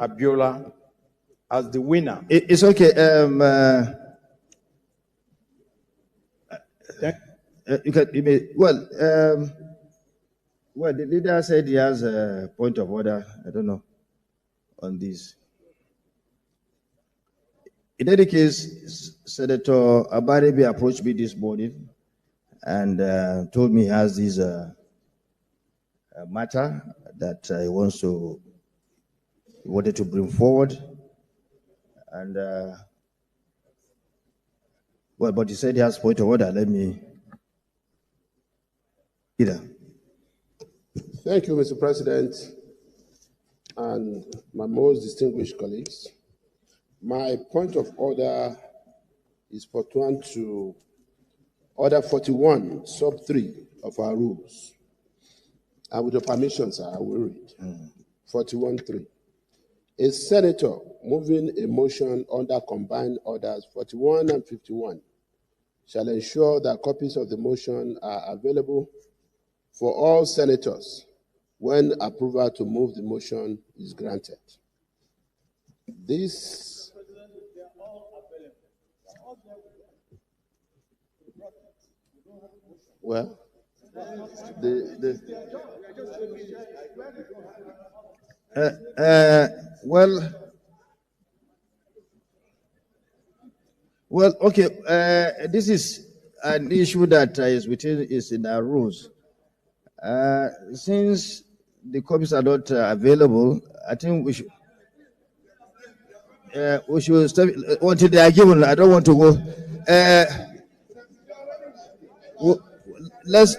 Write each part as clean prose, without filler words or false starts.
Abiola as the winner. It's okay. Well, the leader said he has a point of order. I don't know on this. In any case, Senator Abaribe approached me this morning and told me he has this matter that he wanted to bring forward. And but he said he has point of order. Let me. Either. Thank you, Mr. President, and my most distinguished colleagues. My point of order is pursuant to Order 41, Sub 3 of our rules. And with your permission, sir, I will read. 41.3. A senator moving a motion under combined orders 41 and 51 shall ensure that copies of the motion are available for all senators when approval to move the motion is granted. This well, okay. This is an issue that is in our rules. Since the copies are not available, I think we should stop until they are given. I don't want to go. Let's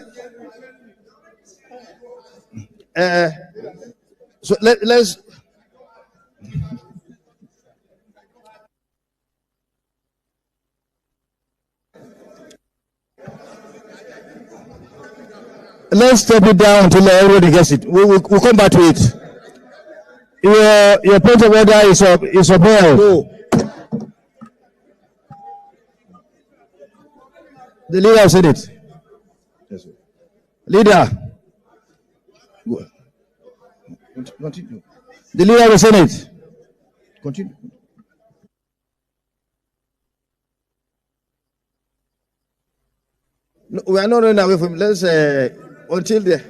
let's step it down until everybody gets it. We'll come back to it. Your point of order is upheld. No. The leader said it. Yes, sir. Leader. Continue. The leader of the Senate. Continue. No, we are not running away from. Let's until the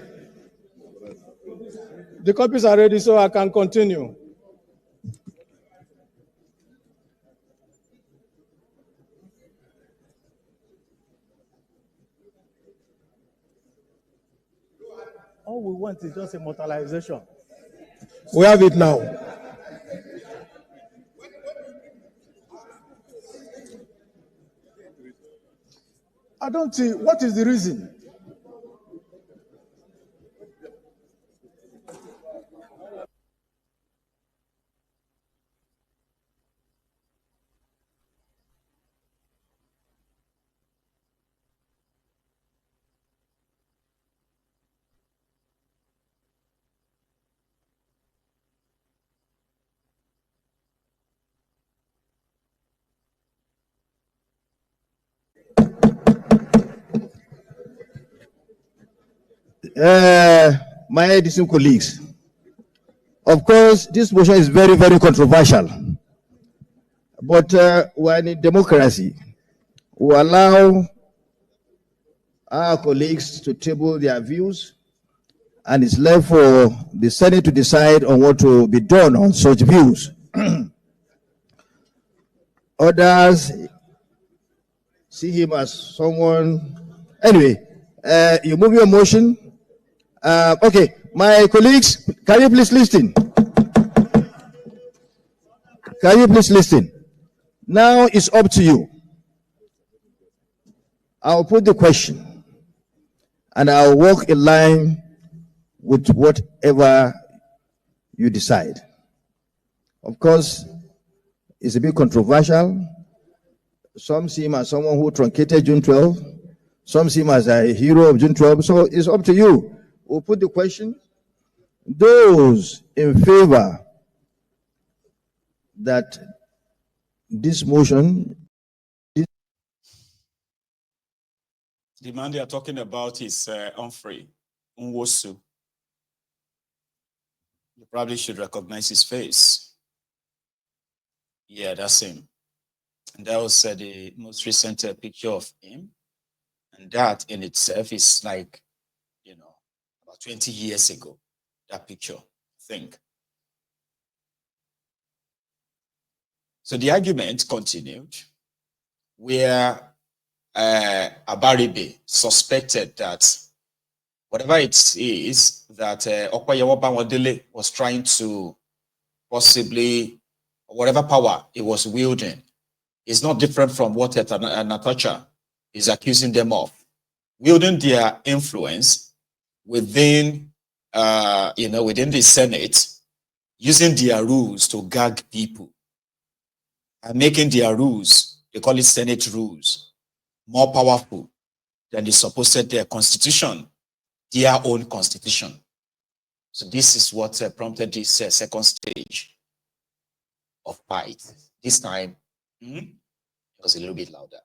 copies are ready, so I can continue. All we want is just immortalization. We have it now. I don't see what is the reason. My distinguished colleagues, of course, this motion is very, very controversial. But we're in a democracy. We allow our colleagues to table their views, and it's left for the Senate to decide on what to be done on such views. Others see him as someone. Anyway, you move your motion. Okay, my colleagues, can you please listen? Can you please listen? Now it's up to you. I'll put the question and I'll walk in line with whatever you decide. Of course, it's a bit controversial. Some see him as someone who truncated June 12. Some see him as a hero of June 12. So it's up to you. We'll put the question. Those in favor that this motion. The man they are talking about is Humphrey Nwosu. You probably should recognize his face. Yeah, that's him. And that was the most recent picture of him. And that in itself is like, about 20 years ago, that picture, I think. So the argument continued where Abaribe suspected that whatever it is that Okoyewo Banwadele was trying to possibly, whatever power he was wielding, is not different from what Natasha is accusing them of. Wielding their influence within, within the Senate, using their rules to gag people, and making their rules, they call it Senate rules, more powerful than the supposed constitution, their own constitution. So this is what prompted this second stage of fight. This time, it was a little bit louder.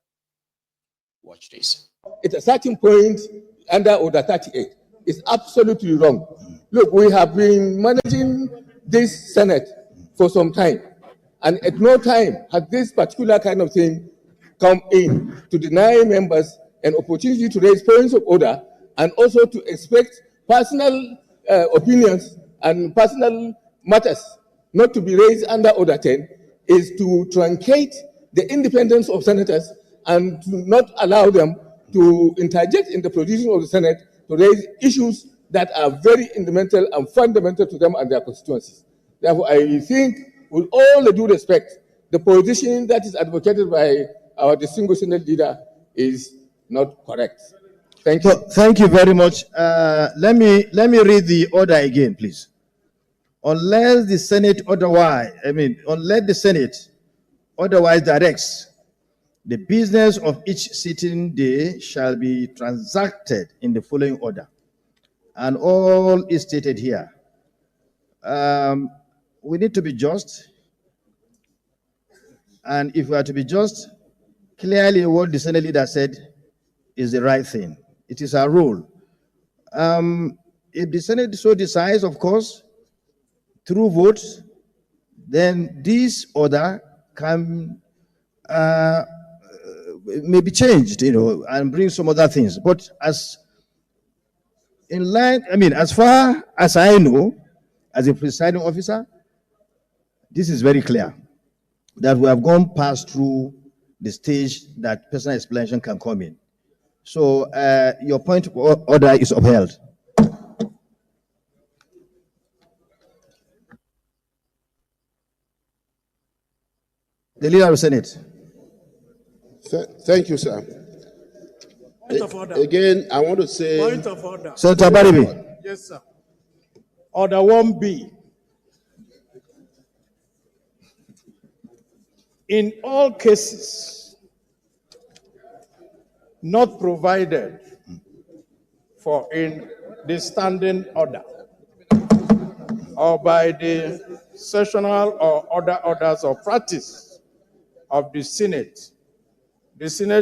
Watch this. At a certain point, under Order 38, it's absolutely wrong. Look, we have been managing this Senate for some time, and at no time has this particular kind of thing come in to deny members an opportunity to raise points of order and also to expect personal opinions and personal matters not to be raised under Order 10 is to truncate the independence of senators and to not allow them to interject in the proceedings of the Senate to raise issues that are very fundamental to them and their constituencies. Therefore, I think, with all the due respect, the position that is advocated by our distinguished Senate leader is not correct. Thank you. So, thank you very much. Let me read the order again, please. Unless the Senate otherwise directs, the business of each sitting day shall be transacted in the following order. And all is stated here. We need to be just. And if we are to be just, clearly what the Senate leader said is the right thing. It is our rule. If the Senate so decides, of course, through votes, then this order can may be changed, and bring some other things. But as far as I know, as a presiding officer, this is very clear that we have gone past through the stage that personal explanation can come in. So your point of order is upheld. The leader of the Senate. Thank you, sir. Point of order. Again, I want to say... Point of order. Senator Abaribe. Yes, sir. Order 1B. In all cases not provided for in the standing order or by the sessional or other orders of practice of the Senate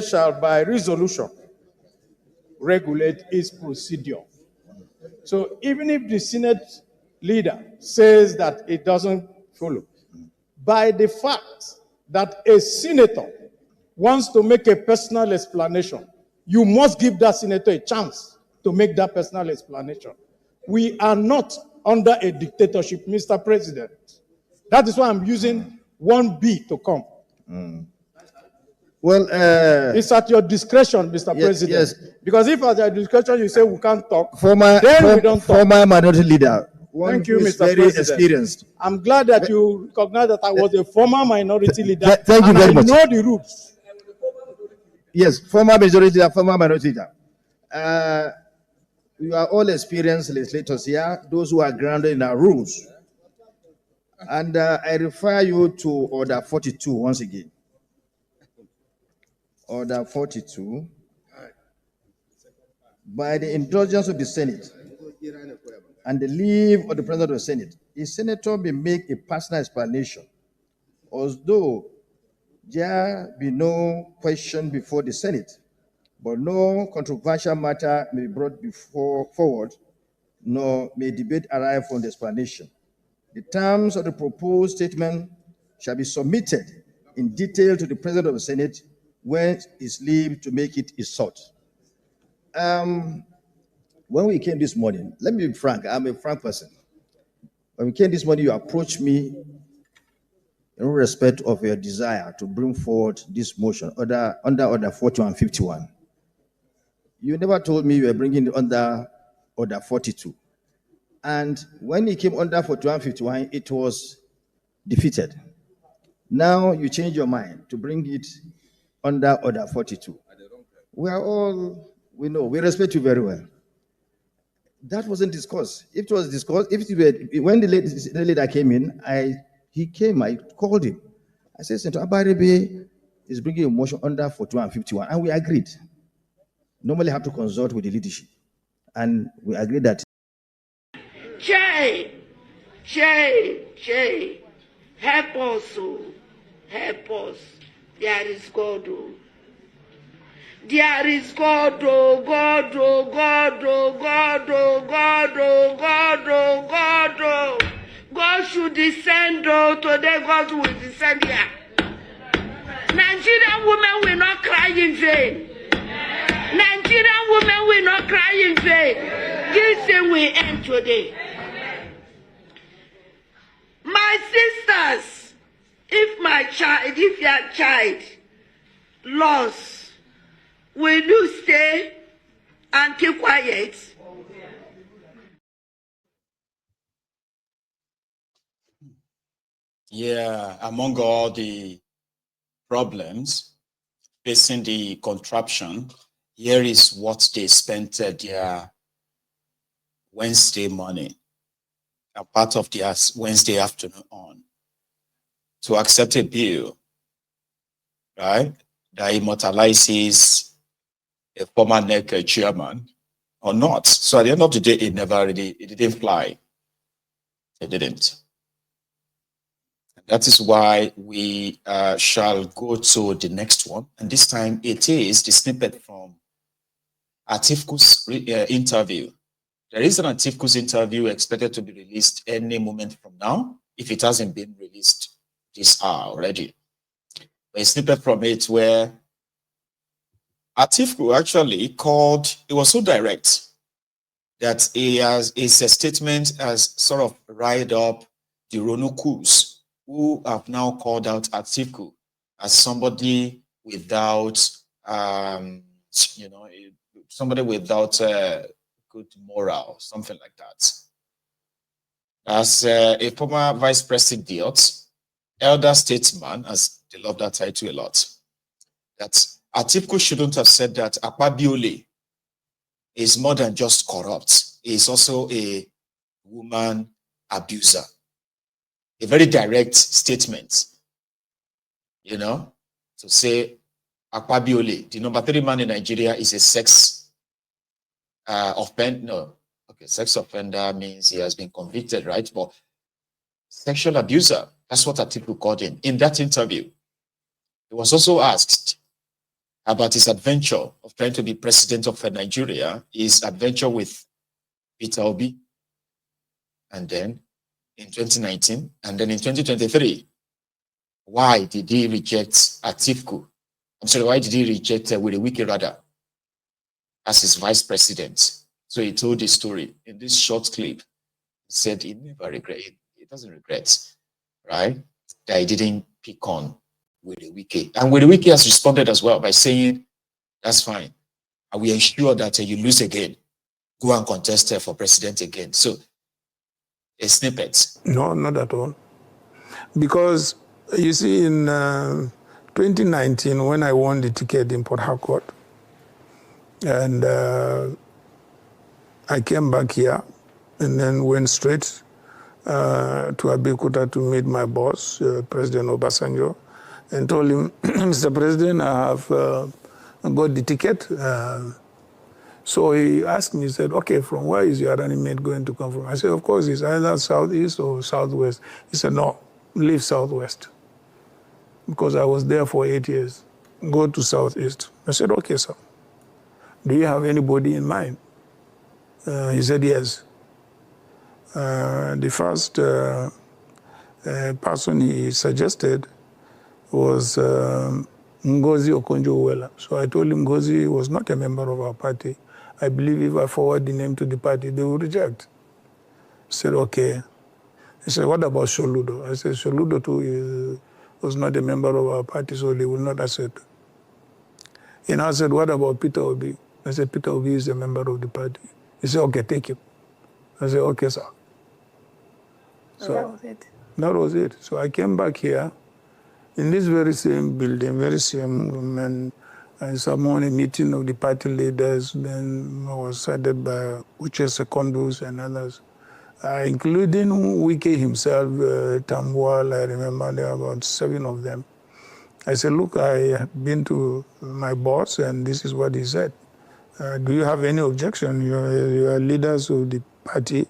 shall by resolution regulate its procedure. So even if the Senate leader says that it doesn't follow, by the fact that a senator wants to make a personal explanation, you must give that senator a chance to make that personal explanation. We are not under a dictatorship, Mr. President. That is why I'm using 1B to come. Well, it's at your discretion, Mr. President. Yes. Because if at your discretion you say we can't talk, we don't talk. Former minority leader. Thank you, Mr. Very President. Experienced. I'm glad that you recognize that I was a former minority leader. Thank you very much. I know the rules. Yes, former majority leader, former minority leader. You are all experienced legislators here, those who are grounded in our rules. And I refer you to Order 42 once again. Order 42. By the indulgence of the Senate and the leave of the President of the Senate, a senator may make a personal explanation, although there be no question before the Senate, but no controversial matter may be brought forward, nor may debate arise from the explanation. The terms of the proposed statement shall be submitted in detail to the President of the Senate when his leave to make it is sought. When we came this morning, let me be frank, I'm a frank person. When we came this morning, you approached me in respect of your desire to bring forward this motion under Order 4151. You never told me you were bringing it under Order 42. And when it came under 4151, it was defeated. Now you change your mind to bring it under Order 42. We know, we respect you very well. That wasn't discussed. If it was discussed, when the leader came in, I called him. I said, Senator Abaribe is bringing a motion under 4151, and we agreed. Normally I have to consult with the leadership, and we agreed that. Che, help us, help us. There is God, there is God, God, God, God, God, God, God. God should descend, today God will descend here. Nigerian women will not cry in vain. Nigerian women will not cry in vain. This thing will end today. My sisters, if your child lost, will you stay and keep quiet? Yeah, among all the problems facing the contraption, here is what they spent their Wednesday morning, a part of their Wednesday afternoon on, to accept a bill, right, that immortalizes a former NEC chairman or not. So at the end of the day, it didn't fly. It didn't. That is why we shall go to the next one. And this time it is the snippet from Atiku's interview. There is an Atiku's interview expected to be released any moment from now, if it hasn't been released this hour already. A snippet from it where Atiku actually called, it was so direct that his statement has sort of riled up the Ronukus, who have now called out Atiku as somebody without, somebody without good moral, something like that. As a former vice president, elder statesman, as they love that title a lot, that Atiku shouldn't have said that Akpabiole is more than just corrupt. He is also a woman abuser. A very direct statement, to say Akpabiole, the number 3 man in Nigeria, is a sex offender. No, okay, sex offender means he has been convicted, right? But sexual abuser, that's what Atiku called him. In that interview, he was also asked about his adventure of trying to be president of Nigeria, his adventure with Peter Obi, and then in 2019, and then in 2023, why did he reject Atiku? I'm sorry, why did he reject Wike rather as his vice president? So he told his story in this short clip. He said he never regret. He doesn't regret, right, that he didn't pick on Wike. And Wike has responded as well by saying, "That's fine. And we ensure that you lose again. Go and contest for president again." So a snippet. No, not at all. Because you see, in 2019, when I won the ticket in Port Harcourt, and I came back here and then went straight to Abeokuta to meet my boss, President Obasanjo, and told him, Mr. President, I have got the ticket. So he asked me, he said, okay, from where is your running mate going to come from? I said, of course, it's either southeast or southwest. He said, no, leave southwest. Because I was there for 8 years. Go to southeast. I said, okay, sir. Do you have anybody in mind? He said, yes. The first person he suggested was Ngozi Okonjo-Iweala. So I told him Ngozi was not a member of our party. I believe if I forward the name to the party, they will reject. He said, okay. He said, what about Soludo? I said, Soludo too was not a member of our party, so they will not accept. He now said, what about Peter Obi? I said, Peter Obi is a member of the party. He said, okay, take him. I said, okay, sir. So that was it. That was it. So I came back here in this very same building, very same room, and I summoned a meeting of the party leaders. Then I was cited by Uche Secondus and others, including Wike himself, Tamwal. I remember there were about 7 of them. I said, look, I have been to my boss, and this is what he said. Do you have any objection? You are leaders of the party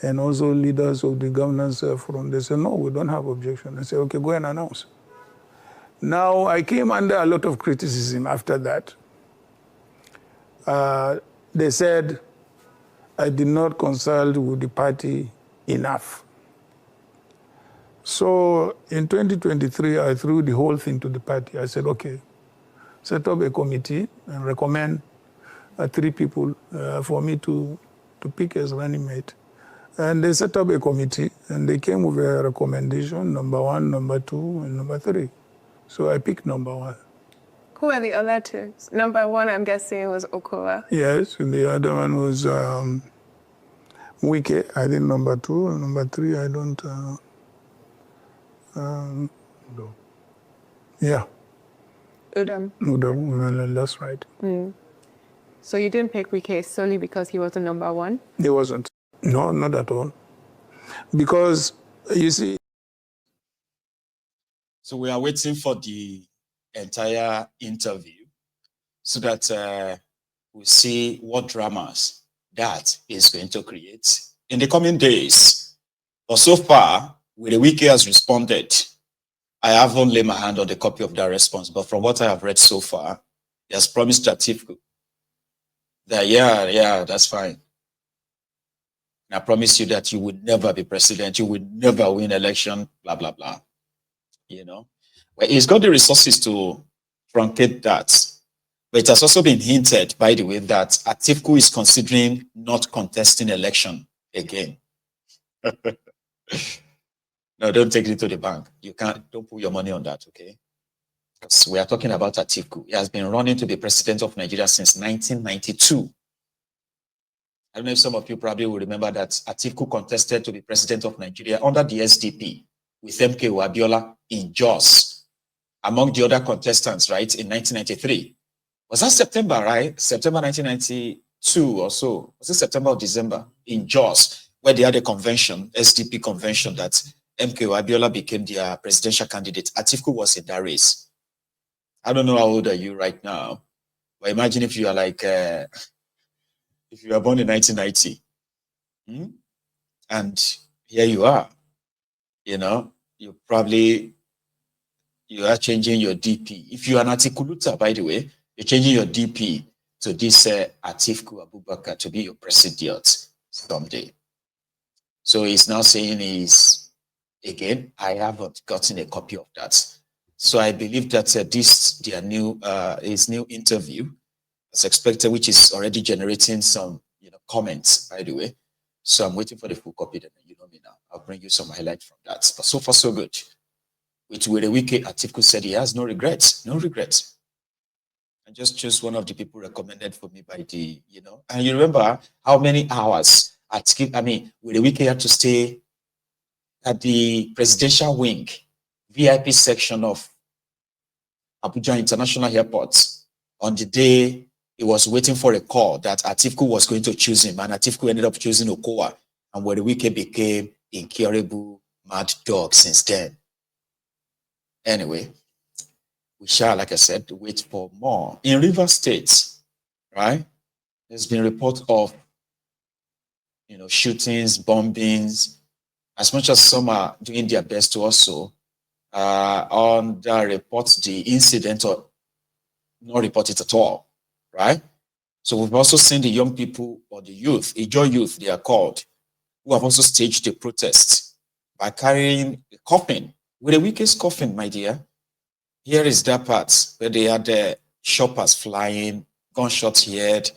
and also leaders of the governance forum. They said, no, we don't have objection. I said, okay, go and announce. Now, I came under a lot of criticism after that. They said I did not consult with the party enough. So in 2023, I threw the whole thing to the party. I said, okay, set up a committee and recommend 3 people for me to pick as running mate. And they set up a committee, and they came with a recommendation, number 1, number 2, and number 3. So I picked number 1. Who are the other 2? Number 1, I'm guessing, was Okowa. Yes, and the other one was Wike. I think number 2, and number 3, I don't... No. Yeah. Udom. That's right. So you didn't pick Wike solely because he was the number 1? He wasn't. No, not at all. Because, you see... So we are waiting for the entire interview so that we see what dramas that is going to create in the coming days. But so far, Wike has responded. I haven't laid my hand on the copy of that response, but from what I have read so far, he has promised Atiku that, yeah, that's fine. And I promise you that you would never be president, you would never win election, blah, blah, blah. You know, well, he's got the resources to truncate that. But it has also been hinted, by the way, that Atiku is considering not contesting election again. No, don't take it to the bank. You don't put your money on that, okay? Because we are talking about Atiku. He has been running to be president of Nigeria since 1992. I don't know if some of you probably will remember that Atiku contested to be president of Nigeria under the SDP with MK Abiola in Jos, among the other contestants, right, in 1993. Was that September, right? September 1992 or so. Was it September or December? In Jos, where they had a convention, SDP convention, that MK Abiola became their presidential candidate. Atiku was in that race. I don't know how old are you right now, but imagine if you are like, if you were born in 1990, and here you are, you know, you are changing your DP. If you are an Atikuluta, by the way, you're changing your DP to this Atiku Abubakar to be your president someday. So he's now saying again, I haven't gotten a copy of that. So I believe that his new interview is expected, which is already generating some comments, by the way. So I'm waiting for the full copy, then you know me now. I'll bring you some highlights from that. But so far, so good. With Wike, Atiku said he has no regrets. No regrets. I just chose one of the people recommended for me by the, And you remember how many hours Wike had to stay at the presidential wing, VIP section of Abuja International Airport on the day he was waiting for a call that Atiku was going to choose him, and Atiku ended up choosing Okowa, and Wike became incurable mad dog since then. Anyway, we shall, like I said, wait for more. In Rivers State, right, there's been reports of, shootings, bombings, as much as some are doing their best to also report the incident or not report it at all, right? So we've also seen the young people or the youth, Ijaw youth, they are called, who have also staged a protest by carrying a coffin, with the weakest coffin, my dear. Here is that part where they had the shoppers flying, gunshots heard,